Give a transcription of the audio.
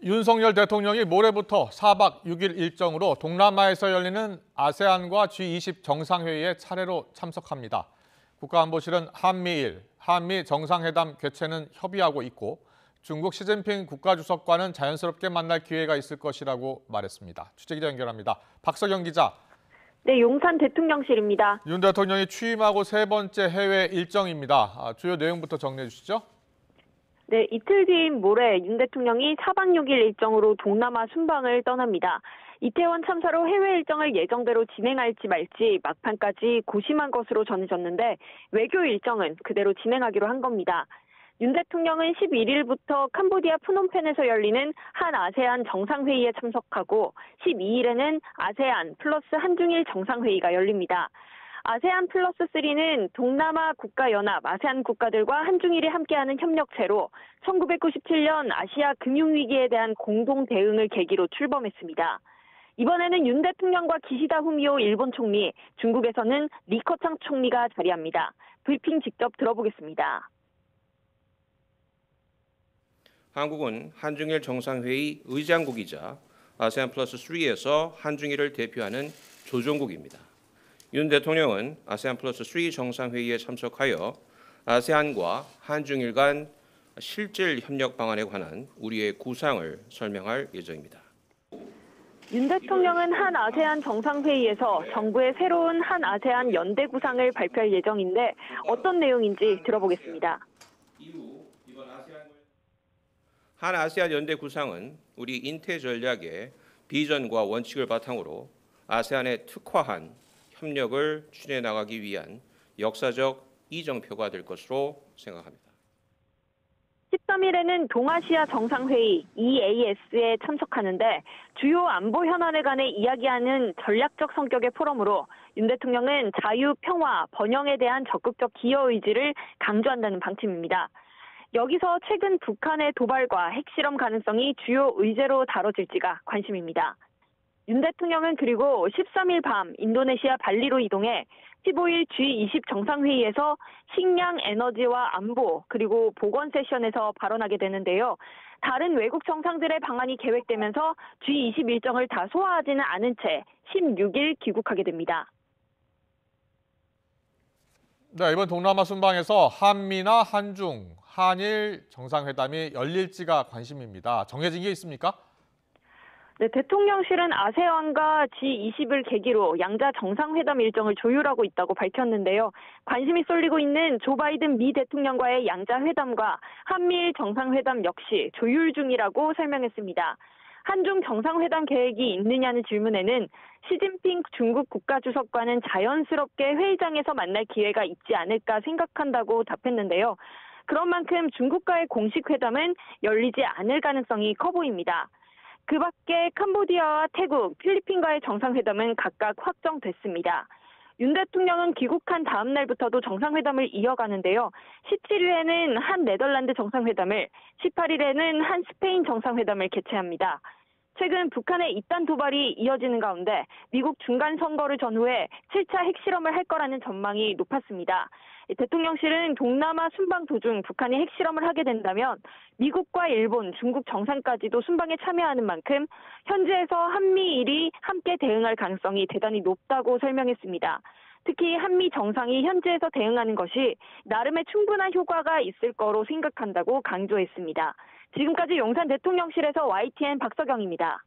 윤석열 대통령이 모레부터 4박 6일 일정으로 동남아에서 열리는 아세안과 G20 정상회의에 차례로 참석합니다. 국가안보실은 한미 정상회담 개최는 협의하고 있고 중국 시진핑 국가주석과는 자연스럽게 만날 기회가 있을 것이라고 말했습니다. 취재기자 연결합니다. 박석영 기자. 네, 용산 대통령실입니다. 윤 대통령이 취임하고 세 번째 해외 일정입니다. 주요 내용부터 정리해 주시죠. 네, 이틀 뒤인 모레 윤 대통령이 4박 6일 일정으로 동남아 순방을 떠납니다. 이태원 참사로 해외 일정을 예정대로 진행할지 말지 막판까지 고심한 것으로 전해졌는데 외교 일정은 그대로 진행하기로 한 겁니다. 윤 대통령은 11일부터 캄보디아 프놈펜에서 열리는 한 아세안 정상회의에 참석하고 12일에는 아세안 플러스 한중일 정상회의가 열립니다. 아세안 플러스 3는 동남아 국가연합 아세안 국가들과 한중일이 함께하는 협력체로 1997년 아시아 금융위기에 대한 공동 대응을 계기로 출범했습니다. 이번에는 윤 대통령과 기시다 후미오 일본 총리, 중국에서는 리커창 총리가 자리합니다. 브리핑 직접 들어보겠습니다. 한국은 한중일 정상회의 의장국이자 아세안 플러스 3에서 한중일을 대표하는 조정국입니다. 윤 대통령은 아세안 플러스 3 정상회의에 참석하여 아세안과 한중일 간 실질 협력 방안에 관한 우리의 구상을 설명할 예정입니다. 윤 대통령은 한 아세안 정상회의에서 정부의 새로운 한 아세안 연대 구상을 발표할 예정인데 어떤 내용인지 들어보겠습니다. 한 아세안 연대 구상은 우리 인태 전략의 비전과 원칙을 바탕으로 아세안에 특화한 협력을 추진해 나가기 위한 역사적 이정표가 될 것으로 생각합니다. 13일에는 동아시아 정상회의 EAS에 참석하는데 주요 안보 현안에 관해 이야기하는 전략적 성격의 포럼으로 윤 대통령은 자유, 평화, 번영에 대한 적극적 기여 의지를 강조한다는 방침입니다. 여기서 최근 북한의 도발과 핵실험 가능성이 주요 의제로 다뤄질지가 관심입니다. 윤 대통령은 그리고 13일 밤 인도네시아 발리로 이동해 15일 G20 정상회의에서 식량, 에너지와 안보 그리고 보건 세션에서 발언하게 되는데요. 다른 외국 정상들의 방한이 계획되면서 G20 일정을 다 소화하지는 않은 채 16일 귀국하게 됩니다. 네, 이번 동남아 순방에서 한미나 한중, 한일 정상회담이 열릴지가 관심입니다. 정해진 게 있습니까? 네, 대통령실은 아세안과 G20을 계기로 양자 정상회담 일정을 조율하고 있다고 밝혔는데요. 관심이 쏠리고 있는 조 바이든 미 대통령과의 양자 회담과 한미일 정상회담 역시 조율 중이라고 설명했습니다. 한중 정상회담 계획이 있느냐는 질문에는 시진핑 중국 국가주석과는 자연스럽게 회의장에서 만날 기회가 있지 않을까 생각한다고 답했는데요. 그런 만큼 중국과의 공식 회담은 열리지 않을 가능성이 커 보입니다. 그 밖에 캄보디아와 태국, 필리핀과의 정상회담은 각각 확정됐습니다. 윤 대통령은 귀국한 다음 날부터도 정상회담을 이어가는데요. 17일에는 한 네덜란드 정상회담을, 18일에는 한 스페인 정상회담을 개최합니다. 최근 북한의 잇단 도발이 이어지는 가운데 미국 중간선거를 전후해 7차 핵실험을 할 거라는 전망이 높았습니다. 대통령실은 동남아 순방 도중 북한이 핵실험을 하게 된다면 미국과 일본, 중국 정상까지도 순방에 참여하는 만큼 현지에서 한미일이 함께 대응할 가능성이 대단히 높다고 설명했습니다. 특히 한미 정상이 현지에서 대응하는 것이 나름의 충분한 효과가 있을 거로 생각한다고 강조했습니다. 지금까지 용산 대통령실에서 YTN 박석영입니다.